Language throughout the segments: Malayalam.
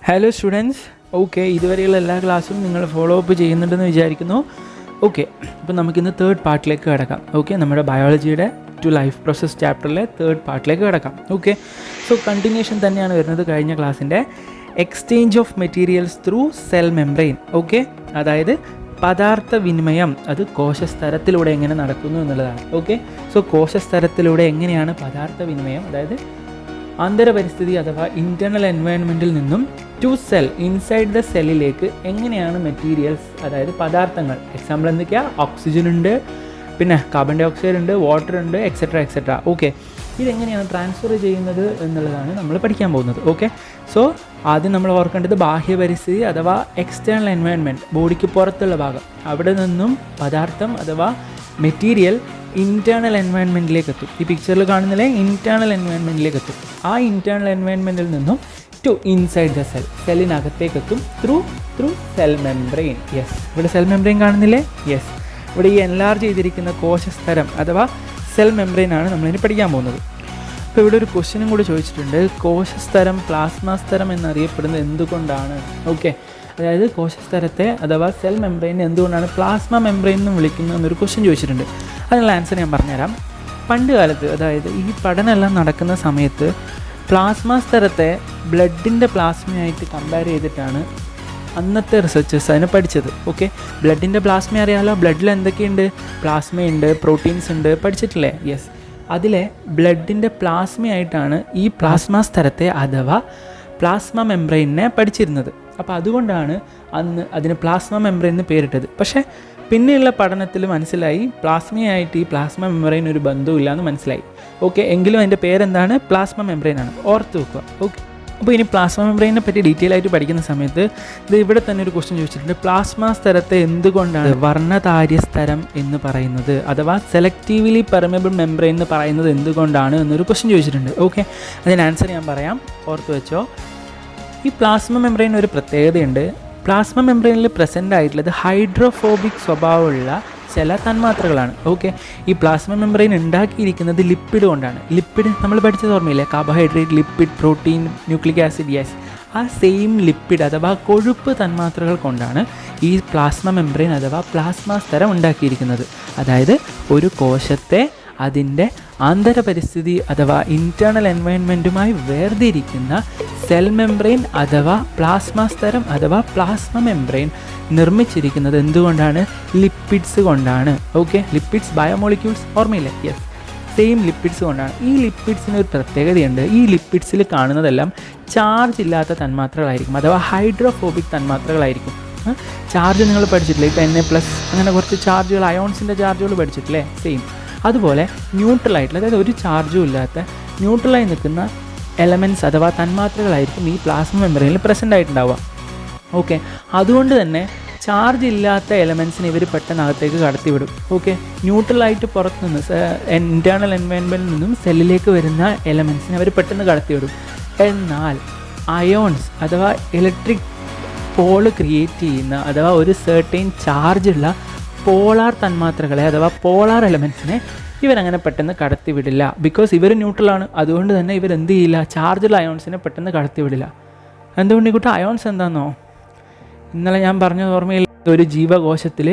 ഹലോ സ്റ്റുഡൻസ്, ഓക്കെ, ഇതുവരെയുള്ള എല്ലാ ക്ലാസ്സും നിങ്ങൾ ഫോളോ അപ്പ് ചെയ്യുന്നുണ്ടെന്ന് വിചാരിക്കുന്നു. ഓക്കെ, അപ്പോൾ നമുക്കിന്ന് തേർഡ് പാർട്ടിലേക്ക് കിടക്കാം. ഓക്കെ, നമ്മുടെ ബയോളജിയുടെ ടു ലൈഫ് പ്രോസസ് ചാപ്റ്ററിലെ തേർഡ് പാർട്ടിലേക്ക് കിടക്കാം. ഓക്കെ, സോ കണ്ടിന്യൂഷൻ തന്നെയാണ് വരുന്നത് കഴിഞ്ഞ ക്ലാസ്സിൻ്റെ exchange of materials through cell membrane. Okay, അതായത് പദാർത്ഥ വിനിമയം അത് കോശസ്തരത്തിലൂടെ എങ്ങനെ നടക്കുന്നു എന്നുള്ളതാണ്. ഓക്കെ, സോ കോശസ്തരത്തിലൂടെ എങ്ങനെയാണ് പദാർത്ഥ വിനിമയം, അതായത് ആന്തരപരിസ്ഥിതി അഥവാ ഇൻറ്റേർണൽ എൻവയോൺമെൻറ്റിൽ നിന്നും ടു സെൽ ഇൻസൈഡ് ദ സെല്ലിലേക്ക് എങ്ങനെയാണ് മെറ്റീരിയൽസ്, അതായത് പദാർത്ഥങ്ങൾ, എക്സാമ്പിൾ എന്തൊക്കെയാണ്, ഓക്സിജൻ ഉണ്ട്, പിന്നെ കാർബൺ ഡൈ ഓക്സൈഡ് ഉണ്ട്, വാട്ടർ ഉണ്ട്, എക്സെട്ര എക്സെട്ര. ഓക്കെ, ഇതെങ്ങനെയാണ് ട്രാൻസ്ഫർ ചെയ്യുന്നത് എന്നുള്ളതാണ് നമ്മൾ പഠിക്കാൻ പോകുന്നത്. ഓക്കെ, സോ ആദ്യം നമ്മൾ ഓർക്കേണ്ടത് ബാഹ്യപരിസ്ഥിതി അഥവാ എക്സ്റ്റേണൽ എൻവയോൺമെൻറ്റ്, ബോഡിക്ക് പുറത്തുള്ള ഭാഗം, അവിടെ നിന്നും പദാർത്ഥം അഥവാ മെറ്റീരിയൽ ഇൻറ്റേർണൽ എൻവയോൺമെൻറ്റിലേക്ക് എത്തും. ഈ പിക്ചറിൽ കാണുന്നില്ലേ, ഇൻറ്റേർണൽ എൻവയോൺമെൻറ്റിലേക്ക് എത്തും. ആ ഇൻറ്റേർണൽ എൻവയോൺമെൻറ്റിൽ നിന്നും ടു ഇൻസൈഡ് ദ സെൽ, സെല്ലിനകത്തേക്ക് എത്തും ത്രൂ സെൽ മെംബ്രെയിൻ. യെസ്, ഇവിടെ സെൽ മെംബ്രെയിൻ കാണുന്നില്ലേ? യെസ്, ഇവിടെ ഈ എൻലാർജ് ചെയ്തിരിക്കുന്ന കോശസ്തരം അഥവാ സെൽ മെംബ്രെയിൻ ആണ് നമ്മളിനി പഠിക്കാൻ പോകുന്നത്. അപ്പോൾ ഇവിടെ ഒരു ക്വസ്റ്റ്യനും കൂടി ചോദിച്ചിട്ടുണ്ട്, കോശസ്തരം പ്ലാസ്മ സ്തരം എന്നറിയപ്പെടുന്നത് എന്തുകൊണ്ടാണ്? ഓക്കെ, അതായത് കോശസ്തരത്തെ അഥവാ സെൽ മെംബ്രെയിനെ എന്തുകൊണ്ടാണ് പ്ലാസ്മ മെംബ്രെയിൻ എന്ന് വിളിക്കുന്നത് എന്നൊരു ക്വസ്റ്റ്യൻ ചോദിച്ചിട്ടുണ്ട്. അതിനുള്ള ആൻസർ ഞാൻ പറഞ്ഞുതരാം. പണ്ട് കാലത്ത്, അതായത് ഈ പഠനമെല്ലാം നടക്കുന്ന സമയത്ത് പ്ലാസ്മ സ്തരത്തെ ബ്ലഡിൻ്റെ പ്ലാസ്മയായിട്ട് കമ്പയർ ചെയ്തിട്ടാണ് അന്നത്തെ റിസർച്ചേഴ്സ് അതിനെ പഠിച്ചത്. ഓക്കെ, ബ്ലഡിൻ്റെ പ്ലാസ്മ അറിയാമല്ലോ, ബ്ലഡിൽ എന്തൊക്കെയുണ്ട്, പ്ലാസ്മയുണ്ട്, പ്രോട്ടീൻസ് ഉണ്ട്, പഠിച്ചിട്ടില്ലേ? യെസ്, അതിലെ ബ്ലഡിൻ്റെ പ്ലാസ്മയായിട്ടാണ് ഈ പ്ലാസ്മ സ്തരത്തെ അഥവാ പ്ലാസ്മ മെംബ്രെയിനെ പഠിച്ചിരുന്നത്. അപ്പോൾ അതുകൊണ്ടാണ് അന്ന് അതിന് പ്ലാസ്മ മെംബ്രെയിൻ എന്ന് പേരിട്ടത്. പക്ഷേ പിന്നെയുള്ള പഠനത്തിൽ മനസ്സിലായി പ്ലാസ്മയായിട്ട് ഈ പ്ലാസ്മ മെംബ്രെയിൻ ഒരു ബന്ധവുമില്ല എന്ന് മനസ്സിലായി. ഓക്കെ, എങ്കിലും അതിൻ്റെ പേരെന്താണ്? പ്ലാസ്മ മെംബ്രെയിൻ ആണ്, ഓർത്ത് വെക്കുക. ഓക്കെ, അപ്പോൾ ഇനി പ്ലാസ്മ മെംബ്രെയിനെ പറ്റി ഡീറ്റെയിൽ ആയിട്ട് പഠിക്കുന്ന സമയത്ത് ഇത് ഇവിടെ തന്നെ ഒരു ക്വസ്റ്റ്യൻ ചോദിച്ചിട്ടുണ്ട്, പ്ലാസ്മ സ്തരത്തെ എന്തുകൊണ്ടാണ് വർണ്ണതാര്യ സ്തരം എന്ന് പറയുന്നത്, അഥവാ സെലക്റ്റീവ്ലി പെർമിയബിൾ മെംബ്രെയിൻ എന്ന് പറയുന്നത് എന്തുകൊണ്ടാണ് എന്നൊരു ക്വസ്റ്റ്യൻ ചോദിച്ചിട്ടുണ്ട്. ഓക്കെ, അതിന് ആൻസർ ഞാൻ പറയാം, ഓർത്ത് വെച്ചോ. ഈ പ്ലാസ്മ മെംബ്രെയിൻ ഒരു പ്രത്യേകതയുണ്ട്. പ്ലാസ്മ മെംബ്രെയിനിൽ പ്രസൻ്റ് ആയിട്ടുള്ളത് ഹൈഡ്രോഫോബിക് സ്വഭാവമുള്ള ചില തന്മാത്രകളാണ്. ഓക്കെ, ഈ പ്ലാസ്മ മെംബ്രെയിൻ ഉണ്ടാക്കിയിരിക്കുന്നത് ലിപ്പിഡ് കൊണ്ടാണ്. ലിപ്പിഡ് നമ്മൾ പഠിച്ചത് ഓർമ്മയില്ലേ, carbohydrate, lipid, protein, nucleic acid. Yes, ആ സെയിം ലിപ്പിഡ് അഥവാ കൊഴുപ്പ് തന്മാത്രകൾ കൊണ്ടാണ് ഈ പ്ലാസ്മ മെംബ്രെയിൻ അഥവാ പ്ലാസ്മ സ്തരം ഉണ്ടാക്കിയിരിക്കുന്നത്. അതായത് ഒരു കോശത്തെ അതിൻ്റെ ആന്തരപരിസ്ഥിതി അഥവാ ഇൻറ്റേർണൽ എൻവയോൺമെൻറ്റുമായി വേർതിരിക്കുന്ന സെൽ മെംബ്രെയിൻ അഥവാ പ്ലാസ്മ സ്തരം അഥവാ പ്ലാസ്മ മെംബ്രെയിൻ നിർമ്മിച്ചിരിക്കുന്നത് എന്തുകൊണ്ടാണ്? ലിപ്പിഡ്സ് കൊണ്ടാണ്. ഓക്കെ, ലിപ്പിഡ്സ്, ബയോമോളിക്യൂൾസ്, ഓർമ്മയില്ലേ? യെസ്, സെയിം ലിപ്പിഡ്സ് കൊണ്ടാണ്. ഈ ലിപ്പിഡ്സിന് ഒരു പ്രത്യേകതയുണ്ട്. ഈ ലിപ്പിഡ്സിൽ കാണുന്നതെല്ലാം ചാർജ് ഇല്ലാത്ത തന്മാത്രകളായിരിക്കും, അഥവാ ഹൈഡ്രോഫോബിക് തന്മാത്രകളായിരിക്കും. ചാർജ് നിങ്ങൾ പഠിച്ചിട്ടില്ലേ, ഇപ്പോൾ Na+, അങ്ങനെ കുറച്ച് ചാർജുകൾ, അയോൺസിൻ്റെ ചാർജുകൾ പഠിച്ചിട്ടില്ലേ? സെയിം അതുപോലെ ന്യൂട്രലായിട്ടുള്ള, അതായത് ഒരു ചാർജും ഇല്ലാത്ത ന്യൂട്രലായി നിൽക്കുന്ന എലമെൻറ്റ്സ് അഥവാ തന്മാത്രകളായിരിക്കും ഈ പ്ലാസ്മ മെംബ്രെയിനിൽ പ്രസൻ്റ് ആയിട്ടുണ്ടാവുക. ഓക്കെ, അതുകൊണ്ട് തന്നെ ചാർജ് ഇല്ലാത്ത എലമെൻറ്റ്സിനെ ഇവർ പെട്ടെന്ന് അകത്തേക്ക് കടത്തിവിടും. ഓക്കെ, ന്യൂട്രലായിട്ട് പുറത്തു നിന്ന് ഇൻറ്റേർണൽ എൻവയോൺമെൻറ്റിൽ നിന്നും സെല്ലിലേക്ക് വരുന്ന എലമെൻറ്റ്സിനെ അവർ പെട്ടെന്ന് കടത്തിവിടും. എന്നാൽ അയോൺസ് അഥവാ ഇലക്ട്രിക് പോള് ക്രിയേറ്റ് ചെയ്യുന്ന അഥവാ ഒരു സെർട്ടൈൻ ചാർജുള്ള പോളാർ തന്മാത്രകളെ അഥവാ പോളാർ എലമെൻറ്റ്സിനെ ഇവരങ്ങനെ പെട്ടെന്ന് കടത്തിവിടില്ല. ബിക്കോസ് ഇവർ ന്യൂട്രലാണ്, അതുകൊണ്ട് തന്നെ ഇവരെന്ത് ചെയ്യില്ല, ചാർജുള്ള അയോൺസിനെ പെട്ടെന്ന് കടത്തിവിടില്ല. എന്തുകൊണ്ട്? ഈ അയോൺസ് എന്താണെന്നോ, ഇന്നലെ ഞാൻ പറഞ്ഞത് ഓർമ്മയില്ല, ഒരു ജീവകോശത്തിൽ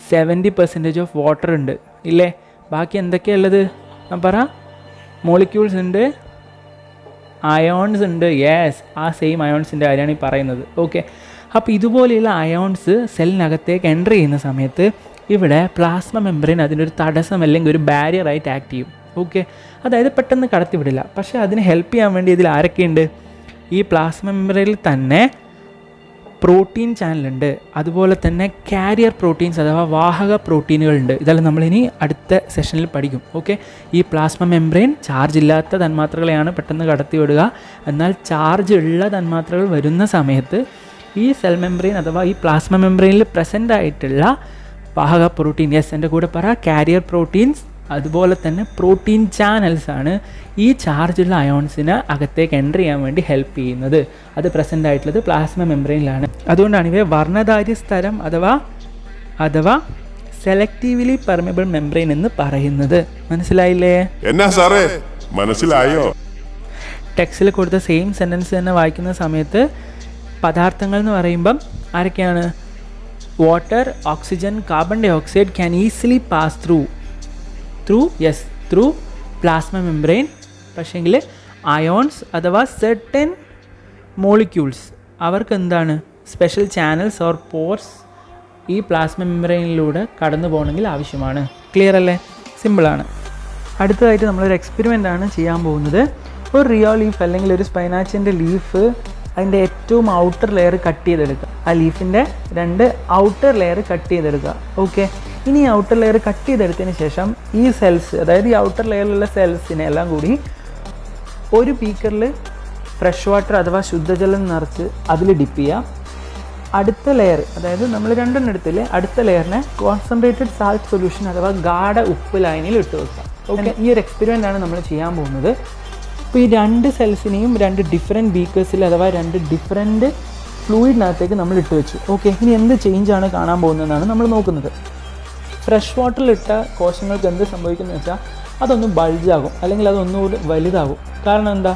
70% ഓഫ് വാട്ടർ ഉണ്ട് ഇല്ലേ, ബാക്കി എന്തൊക്കെയുള്ളത് ഞാൻ പറ, മോളിക്യൂൾസ് ഉണ്ട്, അയോൺസ് ഉണ്ട്. യെസ്, ആ സെയിം അയോൺസിൻ്റെ കാര്യമാണ് ഈ പറയുന്നത്. ഓക്കെ, അപ്പോൾ ഇതുപോലെയുള്ള അയോൺസ് സെല്ലിനകത്തേക്ക് എൻ്റർ ചെയ്യുന്ന സമയത്ത് ഇവിടെ പ്ലാസ്മ മെംബ്രെയിൻ അതിനൊരു തടസ്സം അല്ലെങ്കിൽ ഒരു ബാരിയറായിട്ട് ആക്ട് ചെയ്യും. ഓക്കെ, അതായത് പെട്ടെന്ന് കടത്തിവിടില്ല. പക്ഷേ അതിന് ഹെൽപ്പ് ചെയ്യാൻ വേണ്ടി ഇതിൽ ആരൊക്കെയുണ്ട്? ഈ പ്ലാസ്മ മെംബ്രെയിനിൽ തന്നെ പ്രോട്ടീൻ ചാനലുണ്ട്, അതുപോലെ തന്നെ കാരിയർ പ്രോട്ടീൻസ് അഥവാ വാഹക പ്രോട്ടീനുകളുണ്ട്. ഇതെല്ലാം നമ്മളിനി അടുത്ത സെഷനിൽ പഠിക്കും. ഓക്കെ, ഈ പ്ലാസ്മ മെംബ്രെയിൻ ചാർജ് ഇല്ലാത്ത തന്മാത്രകളെയാണ് പെട്ടെന്ന് കടത്തിവിടുക. എന്നാൽ ചാർജ് ഉള്ള തന്മാത്രകൾ വരുന്ന സമയത്ത് ഈ സെൽ മെംബ്രെയിൻ അഥവാ ഈ പ്ലാസ്മ മെംബ്രെയിനിൽ പ്രസൻ്റ് ആയിട്ടുള്ള വാഹക പ്രോട്ടീൻ, യെസ് എൻ്റെ കൂടെ പറ, കാരിയർ പ്രോട്ടീൻസ്, അതുപോലെ തന്നെ പ്രോട്ടീൻ ചാനൽസ് ആണ് ഈ ചാർജുള്ള അയോൺസിനെ അകത്തേക്ക് എൻ്റർ ചെയ്യാൻ വേണ്ടി ഹെൽപ്പ് ചെയ്യുന്നത്. അത് പ്രസൻ്റ് ആയിട്ടുള്ളത് പ്ലാസ്മ മെംബ്രെയിനിലാണ്. അതുകൊണ്ടാണ് ഇവയെ വർണ്ണതാര്യ സ്തരം അഥവാ സെലക്റ്റീവ്ലി പെർമിയബിൾ മെംബ്രെയിൻ എന്ന് പറയുന്നത്. മനസ്സിലായില്ലേ? എന്നാ സാറേ, മനസ്സിലായോ? ടെക്സ്റ്റിൽ കൊടുത്ത സെയിം സെൻറ്റൻസ് തന്നെ വായിക്കുന്ന സമയത്ത് പദാർത്ഥങ്ങൾ എന്ന് പറയുമ്പം ആരൊക്കെയാണ്? Water, oxygen, carbon dye oxide can easily pass through plasma membrane. പക്ഷേങ്കിൽ അയോൺസ് അഥവാ സെർട്ടൻ മോളിക്യൂൾസ് അവർക്ക് എന്താണ്? സ്പെഷ്യൽ ചാനൽസ് ഓർ പോർസ് ഈ പ്ലാസ്മ മെംബ്രെയിനിലൂടെ കടന്നു പോകണമെങ്കിൽ ആവശ്യമാണ്. ക്ലിയർ അല്ലേ? സിമ്പിളാണ്. അടുത്തതായിട്ട് നമ്മളൊരു എക്സ്പെരിമെൻ്റ് ആണ് ചെയ്യാൻ പോകുന്നത്. ഒരു റിയോ ലീഫ് അല്ലെങ്കിൽ ഒരു സ്പൈനാച്ചിൻ്റെ ലീഫ് അതിൻ്റെ ഏറ്റവും ഔട്ടർ ലെയർ കട്ട് ചെയ്തെടുക്കുക. ആ ലീഫിൻ്റെ 2 ഔട്ടർ ലെയർ കട്ട് ചെയ്തെടുക്കുക. ഓക്കെ, ഇനി ഈ ഔട്ടർ ലെയർ കട്ട് ചെയ്തെടുത്തതിന് ശേഷം ഈ സെൽസ്, അതായത് ഈ ഔട്ടർ ലെയറിലുള്ള സെൽസിനെ എല്ലാം കൂടി ഒരു ബീക്കറിൽ ഫ്രഷ് വാട്ടർ അഥവാ ശുദ്ധജലം നിറച്ച് അതിൽ ഡിപ്പ് ചെയ്യുക. അടുത്ത ലെയർ, അതായത് നമ്മൾ 2 എടുത്തില്ലേ, അടുത്ത ലെയറിനെ കോൺസെൻട്രേറ്റഡ് സാൾട്ട് സൊല്യൂഷൻ അഥവാ ഗാഢ ഉപ്പ് ലൈനിൽ ഇട്ട് വെക്കുക. ഓക്കെ, ഈ ഒരു എക്സ്പെരിമെൻ്റ് ആണ് നമ്മൾ ചെയ്യാൻ പോകുന്നത്. അപ്പോൾ ഈ 2 സെൽസിനെയും 2 ഡിഫറെൻറ്റ് ബീക്കേഴ്സിൽ അഥവാ 2 ഡിഫറെൻറ്റ് ഫ്ലൂയിഡിനകത്തേക്ക് നമ്മൾ ഇട്ട് വെച്ചു. ഓക്കെ, ഇനി എന്ത് ചേഞ്ചാണ് കാണാൻ പോകുന്നതെന്നാണ് നമ്മൾ നോക്കുന്നത്. ഫ്രഷ് വാട്ടറിലിട്ട കോശങ്ങൾക്ക് എന്ത് സംഭവിക്കുന്നത് വെച്ചാൽ അതൊന്ന് ബൾജാകും, അല്ലെങ്കിൽ അതൊന്നുകൂടി വലുതാകും. കാരണം എന്താ?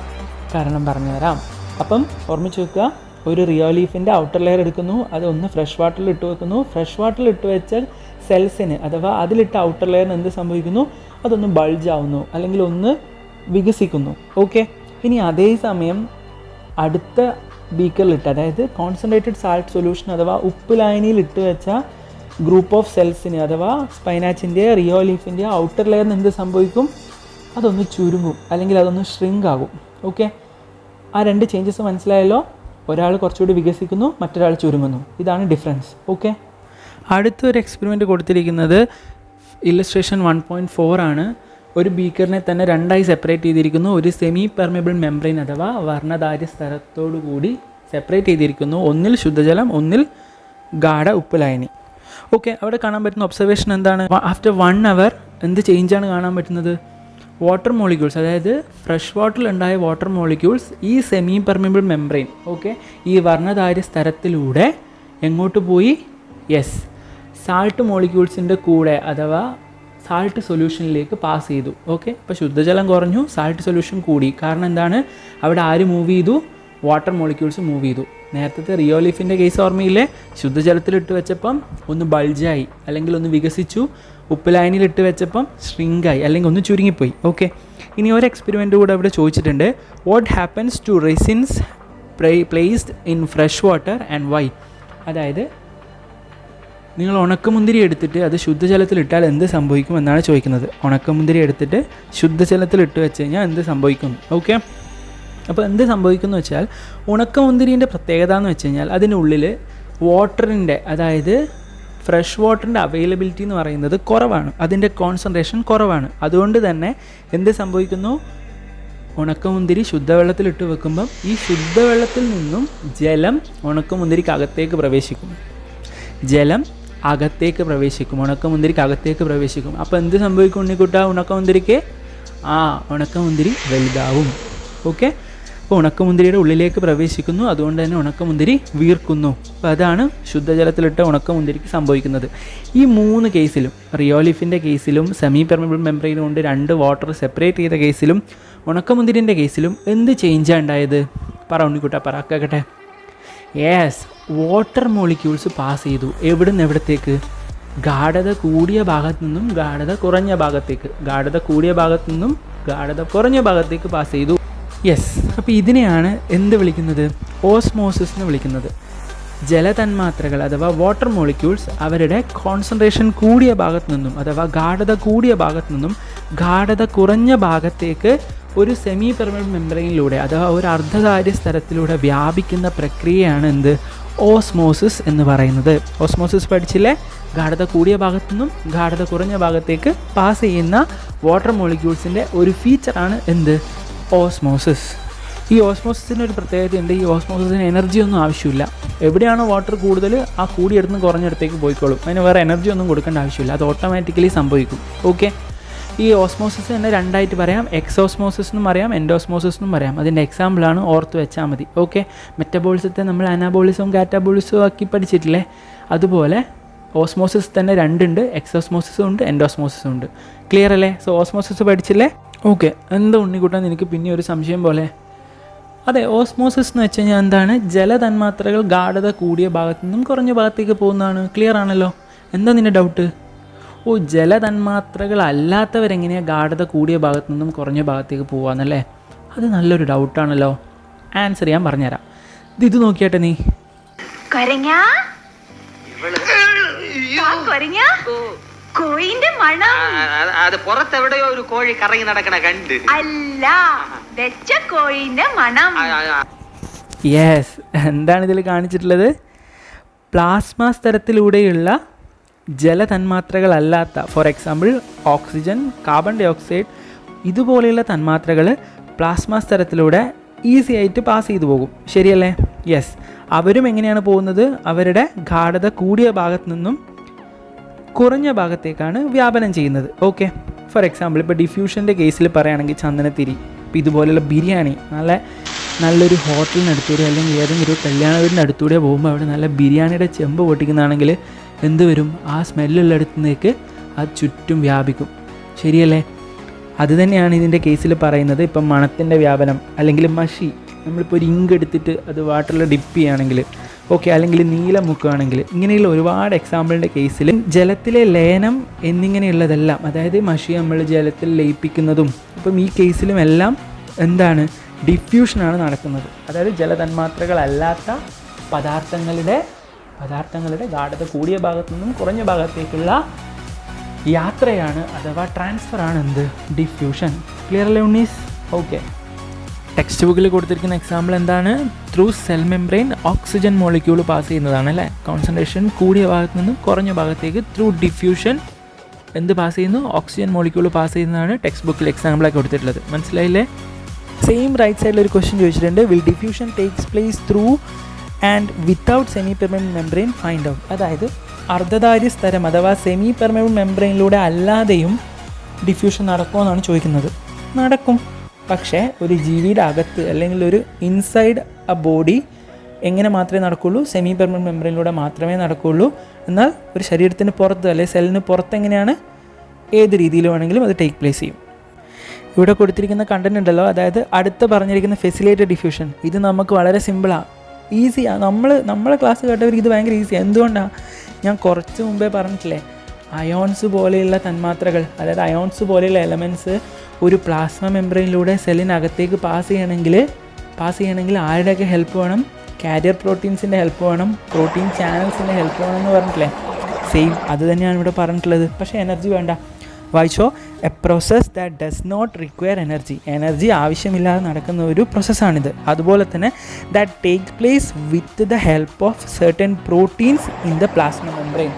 കാരണം പറഞ്ഞുതരാം. അപ്പം ഓർമ്മിച്ച് വെക്കുക, ഒരു റിയോ ലീഫിൻ്റെ ഔട്ടർ ലെയർ എടുക്കുന്നു, അതൊന്ന് ഫ്രഷ് വാട്ടറിൽ ഇട്ട് വെക്കുന്നു. ഫ്രഷ് വാട്ടറിൽ ഇട്ട് വെച്ചാൽ സെൽസിന് അഥവാ അതിലിട്ട ഔട്ടർ ലെയറിന് എന്ത് സംഭവിക്കുന്നു? അതൊന്ന് ബൾജാവുന്നു, അല്ലെങ്കിൽ ഒന്ന് വികസിക്കുന്നു. ഓക്കെ, ഇനി അതേസമയം അടുത്ത ബീക്കറിലിട്ട്, അതായത് കോൺസെൻട്രേറ്റഡ് സാൾട്ട് സൊല്യൂഷൻ അഥവാ ഉപ്പ് ലായനിയിൽ ഇട്ട് വെച്ച ഗ്രൂപ്പ് ഓഫ് സെൽസിന് അഥവാ സ്പൈനാച്ചിൻ്റെ റിയോ ലീഫിൻ്റെ ഔട്ടർ ലെയറിന് എന്ത് സംഭവിക്കും? അതൊന്ന് ചുരുങ്ങും, അല്ലെങ്കിൽ അതൊന്ന് ഷ്രിങ്ക് ആകും. ഓക്കെ, ആ 2 ചേഞ്ചസ് മനസ്സിലായല്ലോ? ഒരാൾ കുറച്ചുകൂടി വികസിക്കുന്നു, മറ്റൊരാൾ ചുരുങ്ങുന്നു. ഇതാണ് ഡിഫറൻസ്. ഓക്കെ, അടുത്തൊരു എക്സ്പെരിമെൻ്റ് കൊടുത്തിരിക്കുന്നത് ഇല്ലസ്ട്രേഷൻ 1.4 ആണ്. ഒരു ബീക്കറിനെ തന്നെ 2ആയി സെപ്പറേറ്റ് ചെയ്തിരിക്കുന്നു. ഒരു സെമി പെർമിബിൾ മെംബ്രെയിൻ അഥവാ വർണ്ണധാര്യ സ്ഥലത്തോടു കൂടി സെപ്പറേറ്റ് ചെയ്തിരിക്കുന്നു. ഒന്നിൽ ശുദ്ധജലം, ഒന്നിൽ ഗാഢ ഉപ്പ് ലായനി. ഓക്കെ, അവിടെ കാണാൻ പറ്റുന്ന ഒബ്സർവേഷൻ എന്താണ്? ആഫ്റ്റർ 1 hour എന്ത് ചേഞ്ചാണ് കാണാൻ പറ്റുന്നത്? വാട്ടർ മോളിക്യൂൾസ്, അതായത് ഫ്രഷ് വാട്ടറിലുണ്ടായ വാട്ടർ മോളിക്യൂൾസ് ഈ സെമി പെർമിബിൾ മെംബ്രെയിൻ, ഓക്കെ, ഈ വർണ്ണധാര്യ സ്ഥലത്തിലൂടെ എങ്ങോട്ട് പോയി? സാൾട്ട് മോളിക്യൂൾസിൻ്റെ കൂടെ അഥവാ സാൾട്ട് സൊല്യൂഷനിലേക്ക് പാസ് ചെയ്തു. ഓക്കെ, അപ്പോൾ ശുദ്ധജലം കുറഞ്ഞു, സാൾട്ട് സൊല്യൂഷൻ കൂടി. കാരണം എന്താണ്? അവിടെ ആര് മൂവ് ചെയ്തു? വാട്ടർ മോളിക്യൂൾസ് മൂവ് ചെയ്തു. നേരത്തെ റിയോ ലീഫിൻ്റെ കേസ് ഓർമ്മയില്ലേ? ശുദ്ധജലത്തിലിട്ട് വെച്ചപ്പം ഒന്ന് ബൾജായി, അല്ലെങ്കിൽ ഒന്ന് വികസിച്ചു. ഉപ്പ് ലൈനിലിട്ട് വെച്ചപ്പം ഷ്രിങ്കായി, അല്ലെങ്കിൽ ഒന്ന് ചുരുങ്ങിപ്പോയി. ഓക്കെ, ഇനി ഒരു എക്സ്പെരിമെൻ്റ് കൂടെ അവിടെ ചോദിച്ചിട്ടുണ്ട്. What happens to raisins placed in fresh water and why? അതായത് നിങ്ങൾ ഉണക്കമുന്തിരി എടുത്തിട്ട് അത് ശുദ്ധജലത്തിലിട്ടാൽ എന്ത് സംഭവിക്കും എന്നാണ് ചോദിക്കുന്നത്. ഉണക്കമുന്തിരി എടുത്തിട്ട് ശുദ്ധജലത്തിലിട്ട് വെച്ച് കഴിഞ്ഞാൽ എന്ത് സംഭവിക്കും? ഓക്കെ, അപ്പോൾ എന്ത് സംഭവിക്കുമെന്ന് വെച്ചാൽ ഉണക്കമുന്തിരിൻ്റെ പ്രത്യേകത എന്ന് വെച്ച് കഴിഞ്ഞാൽ അതിനുള്ളിൽ വാട്ടറിൻ്റെ, അതായത് ഫ്രഷ് വാട്ടറിൻ്റെ അവൈലബിലിറ്റി എന്ന് പറയുന്നത് കുറവാണ്, അതിൻ്റെ കോൺസെൻട്രേഷൻ കുറവാണ്. അതുകൊണ്ട് തന്നെ എന്ത് സംഭവിക്കുന്നു? ഉണക്കമുന്തിരി ശുദ്ധവെള്ളത്തിലിട്ട് വെക്കുമ്പം ഈ ശുദ്ധവെള്ളത്തിൽ നിന്നും ജലം ഉണക്കമുന്തിരിക്ക് അകത്തേക്ക് പ്രവേശിക്കും. ഉണക്കമുന്തിരിക്ക് അകത്തേക്ക് പ്രവേശിക്കും. അപ്പോൾ എന്ത് സംഭവിക്കും ഉണ്ണിക്കുട്ട? ഉണക്കമുന്തിരിക്ക് ഉണക്കമുന്തിരി വലുതാവും. ഓക്കെ, അപ്പോൾ ഉണക്കമുന്തിരിയുടെ ഉള്ളിലേക്ക് പ്രവേശിക്കുന്നു, അതുകൊണ്ട് തന്നെ ഉണക്കമുന്തിരി വീർക്കുന്നു. അപ്പോൾ അതാണ് ശുദ്ധജലത്തിലിട്ട ഉണക്കമുന്തിരിക്ക് സംഭവിക്കുന്നത്. ഈ 3 കേസിലും, റിയോ ലീഫിൻ്റെ കേസിലും സെമി പെർമിബിൾ മെംബ്രെയിൻ കൊണ്ട് 2 വാട്ടർ സെപ്പറേറ്റ് ചെയ്ത കേസിലും ഉണക്കമുന്തിരിൻ്റെ കേസിലും എന്ത് ചേഞ്ചാണ് ഉണ്ടായത്? പറ ഉണ്ണിക്കുട്ട, പറ കേൾക്കട്ടെ. വാട്ടർ മോളിക്യൂൾസ് പാസ് ചെയ്തു. എവിടുന്ന് എവിടത്തേക്ക്? ഗാഢത കൂടിയ ഭാഗത്തു നിന്നും ഗാഢത കുറഞ്ഞ ഭാഗത്തേക്ക്, ഗാഢത കൂടിയ ഭാഗത്തു നിന്നും ഗാഢത കുറഞ്ഞ ഭാഗത്തേക്ക് പാസ് ചെയ്തു. അപ്പോൾ ഇതിനെയാണ് എന്ത് വിളിക്കുന്നത്? ഓസ്മോസിസ് എന്ന് വിളിക്കുന്നത്. ജലതന്മാത്രകൾ അഥവാ വാട്ടർ മോളിക്യൂൾസ് അവരുടെ കോൺസെൻട്രേഷൻ കൂടിയ ഭാഗത്തു നിന്നും അഥവാ ഗാഢത കൂടിയ ഭാഗത്തു നിന്നും ഗാഢത കുറഞ്ഞ ഭാഗത്തേക്ക് ഒരു സെമി പെർമനന്റ് മെംബ്രെയിനിലൂടെ അഥവാ ഒരു അർദ്ധകാര്യ സ്ഥലത്തിലൂടെ വ്യാപിക്കുന്ന പ്രക്രിയയാണ് എന്ത്? ഓസ്മോസിസ് എന്ന് പറയുന്നത്. ഓസ്മോസിസ് പഠിച്ചില്ലേ? ഗാഢത കൂടിയ ഭാഗത്തു നിന്നും ഗാഢത കുറഞ്ഞ ഭാഗത്തേക്ക് പാസ് ചെയ്യുന്ന വാട്ടർ മോളിക്യൂൾസിൻ്റെ ഒരു ഫീച്ചറാണ് എന്ത്? ഓസ്മോസിസ്. ഈ ഓസ്മോസിസിന് ഒരു പ്രത്യേകതയുണ്ട്. ഈ ഓസ്മോസിസിന് എനർജി ഒന്നും ആവശ്യമില്ല. എവിടെയാണോ വാട്ടർ കൂടുതൽ ആ കൂടിയെടുത്ത് കുറഞ്ഞിടത്തേക്ക് പോയിക്കോളും. അതിന് വേറെ എനർജി ഒന്നും കൊടുക്കേണ്ട ആവശ്യമില്ല. അത് ഓട്ടോമാറ്റിക്കലി സംഭവിക്കും. ഓക്കെ, ഈ ഓസ്മോസിസ് തന്നെ 2ആയിട്ട് പറയാം. എക്സോസ്മോസിസ് എന്നും പറയാം, എൻഡോസ്മോസിസ് എന്നും പറയാം. അതിൻ്റെ എക്സാമ്പിളാണ്, ഓർത്ത് വെച്ചാൽ മതി. ഓക്കെ, മെറ്റബോളിസത്തെ നമ്മൾ അനാബോളിസവും കാറ്റാബോളിസവും ആക്കി പഠിച്ചിട്ടില്ലേ? അതുപോലെ ഓസ്മോസിസ് തന്നെ 2 ഉണ്ട്. എക്സോസ്മോസിസും ഉണ്ട്, എൻഡോസ്മോസിസും ഉണ്ട്. ക്ലിയർ അല്ലേ? സോ ഓസ്മോസിസ് പഠിച്ചില്ലേ? ഓക്കെ, എന്താ ഉണ്ണിക്കുട്ടാൻ നിനക്ക് പിന്നെ ഒരു സംശയം പോലെ? അതെ, ഓസ്മോസിസ് എന്ന് വെച്ച് കഴിഞ്ഞാൽ എന്താണ്? ജലതന്മാത്രകൾ ഗാഢത കൂടിയ ഭാഗത്തു നിന്നും കുറഞ്ഞ ഭാഗത്തേക്ക് പോകുന്നതാണ്. ക്ലിയർ ആണല്ലോ? എന്താ നിൻ്റെ ഡൗട്ട്? ഓ, ജലതന്മാത്രകൾ അല്ലാത്തവരെങ്ങനെയാണ് ഗാഢത കൂടിയ ഭാഗത്തു നിന്നും കുറഞ്ഞ ഭാഗത്തേക്ക് പോകാമെന്നല്ലേ? അത് നല്ലൊരു ഡൗട്ടാണല്ലോ. ആൻസർ ഞാൻ പറഞ്ഞുതരാം. ഇത് നോക്കിയാട്ടെ നീ. കോഴിന്റെ മണം. അത് പുറത്തെവിടെയോ ഒരു കോഴി കറങ്ങി നടക്കണ കണ്ട്. അല്ല, വെച്ച കോഴിന്റെ മണം. യെസ്. എന്താണ് ഇതിൽ കാണിച്ചിട്ടുള്ളത്? പ്ലാസ്മ സ്തരത്തിലൂടെയുള്ള ജലതന്മാത്രകളല്ലാത്ത, for example oxygen, carbon dye ഓക്സൈഡ് ഇതുപോലെയുള്ള തന്മാത്രകൾ പ്ലാസ്മ സ്തരത്തിലൂടെ ഈസി ആയിട്ട് പാസ് ചെയ്തു പോകും. ശരിയല്ലേ? യെസ്. അവരും എങ്ങനെയാണ് പോകുന്നത്? അവരുടെ ഗാഢത കൂടിയ ഭാഗത്തു നിന്നും കുറഞ്ഞ ഭാഗത്തേക്കാണ് വ്യാപനം ചെയ്യുന്നത്. ഓക്കെ. ഫോർ എക്സാമ്പിൾ ഇപ്പോൾ ഡിഫ്യൂഷൻ്റെ കേസിൽ പറയുകയാണെങ്കിൽ ചന്ദനത്തിരി, ഇപ്പോൾ ഇതുപോലെയുള്ള ബിരിയാണി നല്ലൊരു ഹോട്ടലിനടുത്തൂടെ അല്ലെങ്കിൽ ഏതെങ്കിലും ഒരു കല്യാണ വീടിൻ്റെ അടുത്തൂടെ പോകുമ്പോൾ അവിടെ നല്ല ബിരിയാണിയുടെ ചെമ്പ് പൊട്ടിക്കുന്നതാണെങ്കിൽ എന്ത് വരും? ആ സ്മെല്ലുള്ളിടത്തുനിന്നേക്ക് അത് ചുറ്റും വ്യാപിക്കും. ശരിയല്ലേ? അത് തന്നെയാണ് ഇതിൻ്റെ കേസിൽ പറയുന്നത്. ഇപ്പം മണത്തിൻ്റെ വ്യാപനം, അല്ലെങ്കിൽ മഷി, നമ്മളിപ്പോൾ ഒരു ഇങ്ക് എടുത്തിട്ട് അത് വാട്ടറിൽ ഡിപ്പ് ചെയ്യുകയാണെങ്കിൽ, ഓക്കെ, അല്ലെങ്കിൽ നീലം മുക്കുകയാണെങ്കിൽ, ഇങ്ങനെയുള്ള ഒരുപാട് എക്സാമ്പിളിൻ്റെ കേസിൽ ജലത്തിലെ ലയനം എന്നിങ്ങനെയുള്ളതെല്ലാം, അതായത് മഷി നമ്മൾ ജലത്തിൽ ലയിപ്പിക്കുന്നതും ഇപ്പം ഈ കേസിലും എല്ലാം എന്താണ്? ഡിഫ്യൂഷനാണ് നടക്കുന്നത്. അതായത് ജലതന്മാത്രകളല്ലാത്ത പദാർത്ഥങ്ങളുടെ ഗാഢത കൂടിയ ഭാഗത്തു നിന്നും കുറഞ്ഞ ഭാഗത്തേക്കുള്ള യാത്രയാണ്, അഥവാ ട്രാൻസ്ഫറാണ് എന്ത്? ഡിഫ്യൂഷൻ. ക്ലിയർ അല്ലേ ഉണ്ണീസ്? ഓക്കെ. ടെക്സ്റ്റ് ബുക്കിൽ കൊടുത്തിരിക്കുന്ന എക്സാമ്പിൾ എന്താണ്? Through cell membrane oxygen molecule pass ചെയ്യുന്നതാണ് അല്ലേ? കോൺസെൻട്രേഷൻ കൂടിയ ഭാഗത്ത് നിന്നും കുറഞ്ഞ ഭാഗത്തേക്ക് ത്രൂ ഡിഫ്യൂഷൻ എന്ത് പാസ് ചെയ്യുന്നു? ഓക്സിജൻ മോളിക്യൂൾ പാസ് ചെയ്യുന്നതാണ് ടെക്സ്റ്റ് ബുക്കിൽ എക്സാമ്പിളാക്കി കൊടുത്തിട്ടുള്ളത്. മനസ്സിലായില്ലേ? സെയിം റൈറ്റ് സൈഡിൽ ഒരു ക്വസ്റ്റ്യൻ ചോദിച്ചിട്ടുണ്ട്. Will diffusion takes place through and without semi permanent membrane find out. അതായത് അർദ്ധധാരി സ്തരം അഥവാ സെമി പെർമനന്റ് മെംബ്രെയിനിലൂടെ അല്ലാതെയും ഡിഫ്യൂഷൻ നടക്കുമോ ചോദിക്കുന്നത്. നടക്കും. പക്ഷേ ഒരു ജീവിയുടെ അകത്ത് അല്ലെങ്കിൽ ഒരു ഇൻസൈഡ് എ ബോഡി എങ്ങനെ മാത്രമേ നടക്കുകയുള്ളൂ? സെമി പെർമനന്റ് മെംബ്രെയിനിലൂടെ മാത്രമേ നടക്കുകയുള്ളൂ. എന്നാൽ ഒരു ശരീരത്തിന് പുറത്ത് അല്ലെങ്കിൽ സെല്ലിന് പുറത്ത് എങ്ങനെയാണ്? ഏത് രീതിയിൽ വേണമെങ്കിലും അത് ടേക്ക് പ്ലേസ് ചെയ്യും. ഇവിടെ കൊടുത്തിരിക്കുന്ന കണ്ടന്റ് ഉണ്ടല്ലോ, അതായത് അടുത്ത് പറഞ്ഞിരിക്കുന്ന ഫെസിലിറ്റേറ്റഡ് ഡിഫ്യൂഷൻ, ഇത് നമുക്ക് വളരെ സിമ്പിളാണ്, ഈസിയാണ്. നമ്മളെ ക്ലാസ് കേട്ടവർക്ക് ഇത് ഭയങ്കര ഈസിയാണ്. എന്തുകൊണ്ടാണ്? ഞാൻ കുറച്ച് മുമ്പേ പറഞ്ഞിട്ടില്ലേ, അയോൺസ് പോലെയുള്ള തന്മാത്രകൾ, അതായത് അയോൺസ് പോലെയുള്ള എലമെൻറ്റ്സ് ഒരു പ്ലാസ്മ മെംബ്രെയിനിലൂടെ സെല്ലിനകത്തേക്ക് പാസ് ചെയ്യണമെങ്കിൽ ആരുടെയൊക്കെ ഹെൽപ്പ് വേണം? കാരിയർ പ്രോട്ടീൻസിൻ്റെ ഹെൽപ്പ് വേണം, പ്രോട്ടീൻ ചാനൽസിൻ്റെ ഹെൽപ്പ് വേണം എന്ന് പറഞ്ഞിട്ടില്ലേ? സെയിം അത് തന്നെയാണ് ഇവിടെ പറഞ്ഞിട്ടുള്ളത്. പക്ഷേ എനർജി വേണ്ട. വായിച്ചോ, a process that does not require energy ആവശ്യമില്ലാതെ നടക്കുന്ന ഒരു പ്രോസസ്സാണിത്. അതുപോലെ തന്നെ that take place with the help of certain proteins in the plasma membrane.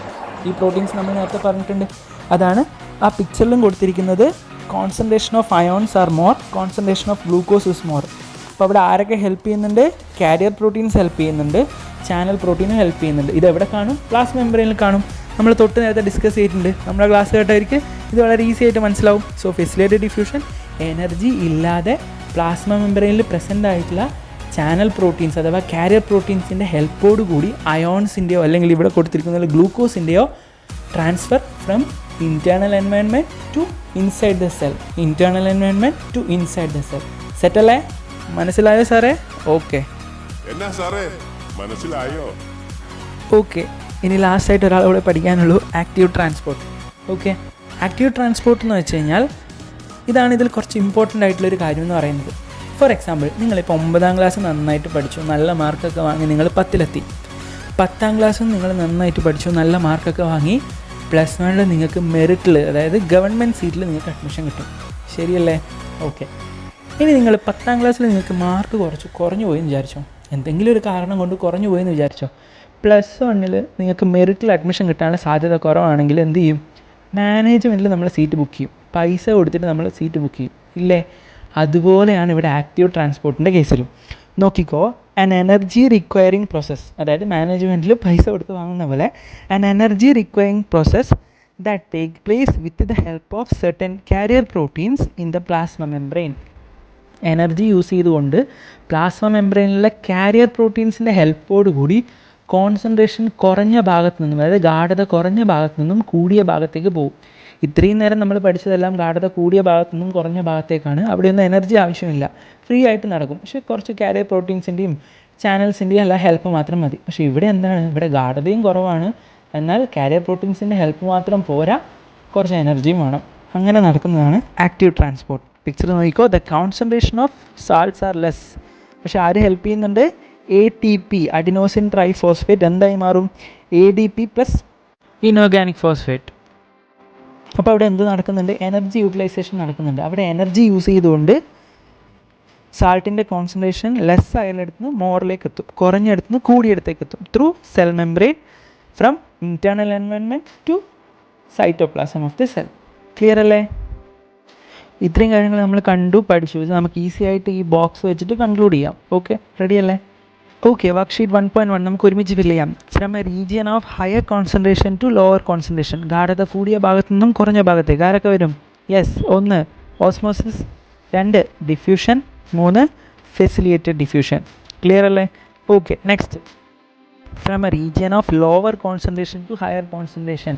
ഈ പ്രോട്ടീൻസ് നമ്മൾ നേരത്തെ പറഞ്ഞിട്ടുണ്ട്. അതാണ് ആ പിക്ചറിലും കൊടുത്തിരിക്കുന്നത്. Concentration of ions are more, concentration of glucose is more. അപ്പോൾ അവിടെ ആരൊക്കെ ഹെൽപ്പ് ചെയ്യുന്നുണ്ട്? കാരിയർ പ്രോട്ടീൻസ് ഹെൽപ്പ് ചെയ്യുന്നുണ്ട്, ചാനൽ പ്രോട്ടീനും ഹെൽപ്പ് ചെയ്യുന്നുണ്ട്. ഇതെവിടെ കാണും? പ്ലാസ്മ മെംബ്രെയിനിൽ കാണും. നമ്മൾ തൊട്ട് നേരത്തെ ഡിസ്കസ് ചെയ്തിട്ടുണ്ട്. നമ്മുടെ ക്ലാസ് കേട്ടവർക്ക് ഇത് വളരെ ഈസി ആയിട്ട് മനസ്സിലാവും. സോ ഫെസിലിറ്റേറ്റഡ് ഡിഫ്യൂഷൻ, എനർജി ഇല്ലാതെ പ്ലാസ്മ മെംബ്രെയിനിൽ പ്രസൻ്റ് ആയിട്ടുള്ള ചാനൽ പ്രോട്ടീൻസ് അഥവാ കാരിയർ പ്രോട്ടീൻസിൻ്റെ ഹെൽപ്പോട് കൂടി അയോൺസിൻ്റെയോ അല്ലെങ്കിൽ ഇവിടെ കൊടുത്തിരിക്കുന്ന ഗ്ലൂക്കോസിൻ്റെയോ transfer from internal environment to inside the cell, internal environment to inside the cell. സെറ്റല്ലേ? മനസ്സിലായോ സാറേ? ഓക്കെ. എന്നാ സാറേ മനസ്സിലായോ? ഓക്കെ. ഇനി ലാസ്റ്റായിട്ട് ഒരാളോട് പഠിക്കാനുള്ളൂ, active transport. Okay. Active transport എന്ന് വെച്ച് കഴിഞ്ഞാൽ ഇതാണ് ഇതിൽ കുറച്ച് ഇമ്പോർട്ടൻ്റ് ആയിട്ടുള്ളൊരു കാര്യം എന്ന് പറയുന്നത്. ഫോർ എക്സാമ്പിൾ, നിങ്ങളിപ്പോൾ 9ാം ക്ലാസ് നന്നായിട്ട് പഠിച്ചു, നല്ല മാർക്കൊക്കെ വാങ്ങി, നിങ്ങൾ 10ലെത്തി. 10ാം ക്ലാസ്സും നിങ്ങൾ നന്നായിട്ട് പഠിച്ചു, നല്ല മാർക്കൊക്കെ വാങ്ങി, +1 നിങ്ങൾക്ക് മെറിറ്റിൽ, അതായത് ഗവൺമെൻറ് സീറ്റിൽ നിങ്ങൾക്ക് അഡ്മിഷൻ കിട്ടും. ശരിയല്ലേ? ഓക്കെ. ഇനി നിങ്ങൾ 10ാം ക്ലാസ്സിൽ നിങ്ങൾക്ക് മാർക്ക് കുറഞ്ഞു പോയെന്ന് വിചാരിച്ചോ, എന്തെങ്കിലും ഒരു കാരണം കൊണ്ട് കുറഞ്ഞു പോയെന്ന് വിചാരിച്ചോ. +1 നിങ്ങൾക്ക് മെറിറ്റിൽ അഡ്മിഷൻ കിട്ടാനുള്ള സാധ്യത കുറവാണെങ്കിൽ എന്ത് ചെയ്യും? മാനേജ്മെൻറ്റിൽ നമ്മൾ സീറ്റ് ബുക്ക് ചെയ്യും, പൈസ കൊടുത്തിട്ട് നമ്മൾ സീറ്റ് ബുക്ക് ചെയ്യും, ഇല്ലേ? അതുപോലെയാണ് ഇവിടെ ആക്റ്റീവ് ട്രാൻസ്പോർട്ടിൻ്റെ കേസിലും. നോക്കിക്കോ, ആൻ എനർജി റിക്വയറിങ് പ്രോസസ്സ്, അതായത് മാനേജ്മെൻറ്റിൽ പൈസ കൊടുത്ത് വാങ്ങുന്ന പോലെ an energy requiring process that take place with the help of certain carrier proteins in the plasma membrane. Energy use ചെയ്തുകൊണ്ട് പ്ലാസ്മ മെംബ്രെയിനിലെ കാരിയർ പ്രോട്ടീൻസിൻ്റെ ഹെൽപ്പോടുകൂടി കോൺസെൻട്രേഷൻ കുറഞ്ഞ ഭാഗത്തു നിന്നും, അതായത് ഗാഢത കുറഞ്ഞ ഭാഗത്തു നിന്നും കൂടിയ ഭാഗത്തേക്ക് പോകും. ഇത്രയും നേരം നമ്മൾ പഠിച്ചതെല്ലാം ഗാഢത കൂടിയ ഭാഗത്തു നിന്നും കുറഞ്ഞ ഭാഗത്തേക്കാണ്. അവിടെയൊന്നും എനർജി ആവശ്യമില്ല, ഫ്രീ ആയിട്ട് നടക്കും. പക്ഷേ കുറച്ച് കാരിയർ പ്രോട്ടീൻസിൻ്റെയും ചാനൽസിൻ്റെയും എല്ലാം ഹെൽപ്പ് മാത്രം മതി. പക്ഷേ ഇവിടെ എന്താണ്, ഇവിടെ ഗാഢതയും കുറവാണ്, എന്നാൽ കാരിയർ പ്രോട്ടീൻസിൻ്റെ ഹെൽപ്പ് മാത്രം പോരാ, കുറച്ച് എനർജിയും വേണം. അങ്ങനെ നടക്കുന്നതാണ് ആക്റ്റീവ് ട്രാൻസ്പോർട്ട്. പിക്ചർ നോക്കിക്കോ, the concentration of salts are less. പക്ഷേ ആര് ഹെൽപ്പ് ചെയ്യുന്നുണ്ട്? ATP, അഡിനോസിൻ ട്രൈഫോസ്ഫേറ്റ് എന്തായി മാറും? ADP plus inorganic phosphate. അപ്പോൾ അവിടെ എന്ത് നടക്കുന്നുണ്ട്? എനർജി യൂട്ടിലൈസേഷൻ നടക്കുന്നുണ്ട്. അവിടെ എനർജി യൂസ് ചെയ്തുകൊണ്ട് സാൾട്ടിൻ്റെ കോൺസെൻട്രേഷൻ ലെസ് ആയാലെടുത്ത് മോറിലേക്ക് എത്തും, കുറഞ്ഞെടുത്ത് കൂടിയെടുത്തേക്ക് എത്തും through cell membrane from internal environment to cytoplasm of the cell. Clear അല്ലേ? ഇത്രയും കാര്യങ്ങൾ നമ്മൾ കണ്ടു പഠിച്ചു. ഇത് നമുക്ക് ഈസി ആയിട്ട് ഈ ബോക്സ് വെച്ചിട്ട് കൺക്ലൂഡ് ചെയ്യാം. ഓക്കെ, റെഡി അല്ലേ? ഓക്കെ, വർക്ക്ഷീറ്റ് 1.1 നമുക്ക് ഒരുമിച്ച് ഫില്ല് ചെയ്യാം. From a region of higher concentration to lower concentration. ഗാഢത കൂടിയ ഭാഗത്തു നിന്നും കുറഞ്ഞ ഭാഗത്തേക്ക് ആരൊക്കെ വരും? Yes, 1 osmosis, 2 diffusion, 3 facilitated diffusion. Clear അല്ലേ? Okay, next from a region of lower concentration to higher concentration.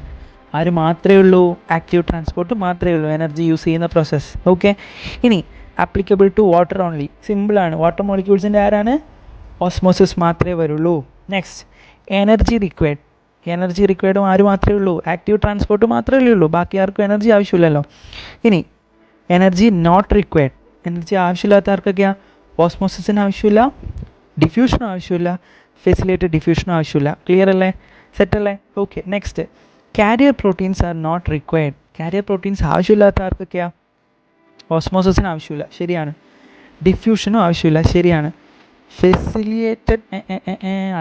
ആര് മാത്രമേ ഉള്ളൂ? ആക്റ്റീവ് ട്രാൻസ്പോർട്ട് മാത്രമേ ഉള്ളൂ, എനർജി യൂസ് ചെയ്യുന്ന പ്രോസസ്സ്. ഓക്കെ, ഇനി ആപ്ലിക്കബിൾ ടു വാട്ടർ ഓൺലി. സിമ്പിളാണ്, വാട്ടർ മോളിക്യൂൾസിൻ്റെ ആരാണ്? ഓസ്മോസിസ് മാത്രമേ വരുള്ളൂ. Next energy required. എനർജി റിക്വയർഡും ആര് മാത്രമേ ഉള്ളൂ? ആക്റ്റീവ് ട്രാൻസ്പോർട്ട് മാത്രമേ ഉള്ളൂ, ബാക്കി ആർക്കും എനർജി ആവശ്യമില്ലല്ലോ. ഇനി എനർജി നോട്ട് റിക്വയർഡ്. എനർജി ആവശ്യമില്ലാത്ത ആർക്കൊക്കെയാണ്? ഓസ്മോസിസിന് ആവശ്യമില്ല, ഡിഫ്യൂഷനും ആവശ്യമില്ല, ഫെസിലിറ്റേറ്റഡ് ഡിഫ്യൂഷനും ആവശ്യമില്ല. ക്ലിയർ അല്ലേ? സെറ്റ് അല്ലേ? Okay, next carrier proteins are not required. Carrier proteins ആവശ്യമില്ലാത്ത ആർക്കൊക്കെയാണ്? ഓസ്മോസിസിന് ആവശ്യമില്ല, ശരിയാണ്. ഡിഫ്യൂഷനും ആവശ്യമില്ല, ശരിയാണ്. ഫെസിലിറ്റേറ്റഡ്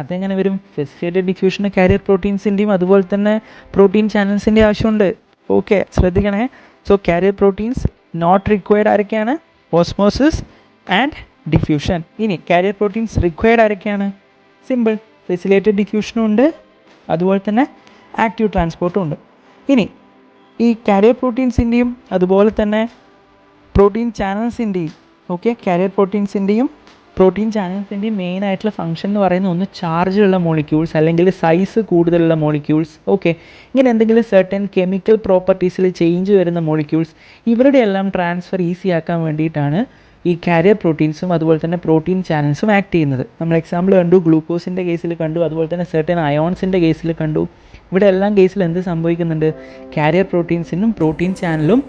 അതെങ്ങനെ വരും? ഫെസിലിറ്റേറ്റഡ് ഡിഫ്യൂഷന് കാരിയർ പ്രോട്ടീൻസിൻ്റെയും അതുപോലെ തന്നെ പ്രോട്ടീൻ ചാനൽസിൻ്റെയും ആവശ്യമുണ്ട്. ഓക്കെ, ശ്രദ്ധിക്കണേ. So carrier proteins not required ആരൊക്കെയാണ്? Osmosis and diffusion. ഇനി കാരിയർ പ്രോട്ടീൻസ് റിക്വയർഡ് ആരൊക്കെയാണ്? സിമ്പിൾ, ഫെസിലിറ്റേറ്റഡ് ഡിഫ്യൂഷനും ഉണ്ട്, അതുപോലെ തന്നെ ആക്റ്റീവ് ട്രാൻസ്പോർട്ടും ഉണ്ട്. ഇനി ഈ കാരിയർ പ്രോട്ടീൻസിൻ്റെയും അതുപോലെ തന്നെ പ്രോട്ടീൻ ചാനൽസിൻ്റെയും കാരിയർ പ്രോട്ടീൻസിൻ്റെയും പ്രോട്ടീൻ ചാനൽസിൻ്റെയും മെയിൻ ആയിട്ടുള്ള ഫംഗ്ഷൻ എന്ന് പറയുന്നത് ഒന്ന് ചാർജുള്ള മോളിക്യൂൾസ് അല്ലെങ്കിൽ സൈസ് കൂടുതലുള്ള മോളിക്യൂൾസ്. ഇങ്ങനെ എന്തെങ്കിലും സർട്ടൻ കെമിക്കൽ പ്രോപ്പർട്ടീസിൽ ചേഞ്ച് വരുന്ന മോളിക്യൂൾസ്, ഇവരുടെ എല്ലാം ട്രാൻസ്ഫർ ഈസി ആക്കാൻ വേണ്ടിയിട്ടാണ് ഈ കാരിയർ പ്രോട്ടീൻസും അതുപോലെ തന്നെ പ്രോട്ടീൻ ചാനൽസും ആക്ട് ചെയ്യുന്നത്. നമ്മൾ എക്സാമ്പിൾ കണ്ടു, ഗ്ലൂക്കോസിൻ്റെ കേസിൽ കണ്ടു, അതുപോലെ തന്നെ സർട്ടൻ അയോൺസിൻ്റെ കേസിൽ കണ്ടു. ഇവിടെ എല്ലാം കേസിൽ എന്ത് സംഭവിക്കുന്നുണ്ട്? കാരിയർ പ്രോട്ടീൻസിനും പ്രോട്ടീൻ ചാനലും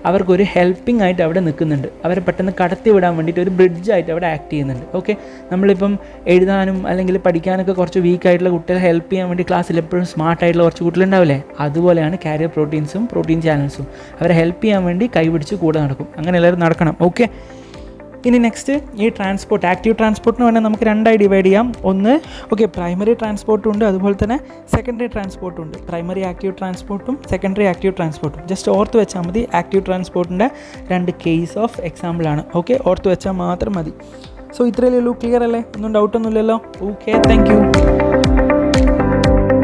അവർക്കൊരു ഹെൽപ്പിംഗ് ആയിട്ട് അവിടെ നിൽക്കുന്നുണ്ട്. അവരെ പെട്ടെന്ന് കടത്തി വിടാൻ വേണ്ടിയിട്ട് ഒരു ബ്രിഡ്ജായിട്ട് അവിടെ ആക്ട് ചെയ്യുന്നുണ്ട്. നമ്മളിപ്പം എഴുതാനും അല്ലെങ്കിൽ പഠിക്കാനൊക്കെ കുറച്ച് വീക്കായിട്ടുള്ള കുട്ടികളെ ഹെൽപ്പ് ചെയ്യാൻ വേണ്ടി ക്ലാസ്സിൽ എപ്പോഴും സ്മാർട്ടായിട്ടുള്ള കുറച്ച് കുട്ടികളുണ്ടാവില്ലേ? അതുപോലെയാണ് കാരിയർ പ്രോട്ടീൻസും പ്രോട്ടീൻ ചാനൽസും. അവരെ ഹെൽപ്പ് ചെയ്യാൻ വേണ്ടി കൈപിടിച്ച് കൂടെ നടക്കും. അങ്ങനെ എല്ലാവരും നടക്കണം. ഇനി നെക്സ്റ്റ് ഈ ട്രാൻസ്പോർട്ട്, ആക്റ്റീവ് ട്രാൻസ്പോർട്ടിന് വേണമെങ്കിൽ നമുക്ക് രണ്ടായി ഡിവൈഡ് ചെയ്യാം. ഒന്ന് പ്രൈമറി ട്രാൻസ്പോർട്ടും ഉണ്ട്, അതുപോലെ തന്നെ സെക്കൻഡറി ട്രാൻസ്പോർട്ടും ഉണ്ട്. പ്രൈമറി ആക്റ്റീവ് ട്രാൻസ്പോർട്ടും സെക്കൻഡറി ആക്റ്റീവ് ട്രാൻസ്പോർട്ടും. ജസ്റ്റ് ഓർത്ത് വെച്ചാൽ മതി. ആക്റ്റീവ് ട്രാൻസ്പോർട്ടിൻ്റെ 2 കേസ് ഓഫ് എക്സാമ്പിളാണ്. ഓർത്ത് വെച്ചാൽ മാത്രം മതി. സോ ഇത്രയല്ലേ ഉള്ളൂ. ക്ലിയർ അല്ലേ? ഒന്നും ഡൗട്ടൊന്നുമില്ലല്ലോ. Thank you.